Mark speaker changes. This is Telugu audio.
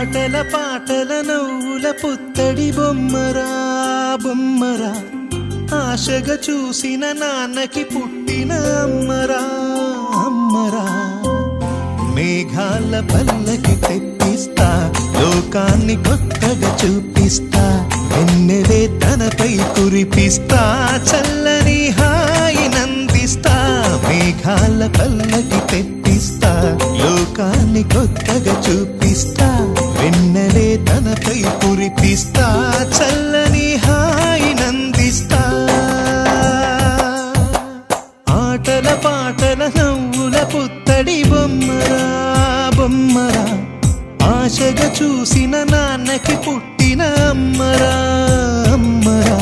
Speaker 1: ఆటల పాటల నవ్వుల పుత్తడి బొమ్మరా బొమ్మరా, ఆశగా చూసిన నాన్నకి పుట్టిన అమ్మరా అమ్మరా. మేఘాల పల్లకి తెప్పిస్తా, లోకాన్ని కొత్తగా చూపిస్తా, వెన్నెలే తనపై కురిపిస్తా, చల్లని హాయినందిస్తా. మేఘాల పల్లకి తెప్పిస్తా, లోకాన్ని కొత్తగా చూపిస్తా, వెన్నెలే తనపై కురిపిస్తా, చల్లని హాయినందిస్తా. ఆటల పాటల నవ్వుల పుత్తడి బొమ్మరా బొమ్మరా, ఆశగా చూసిన నాన్నకి పుట్టిన అమ్మరా అమ్మరా.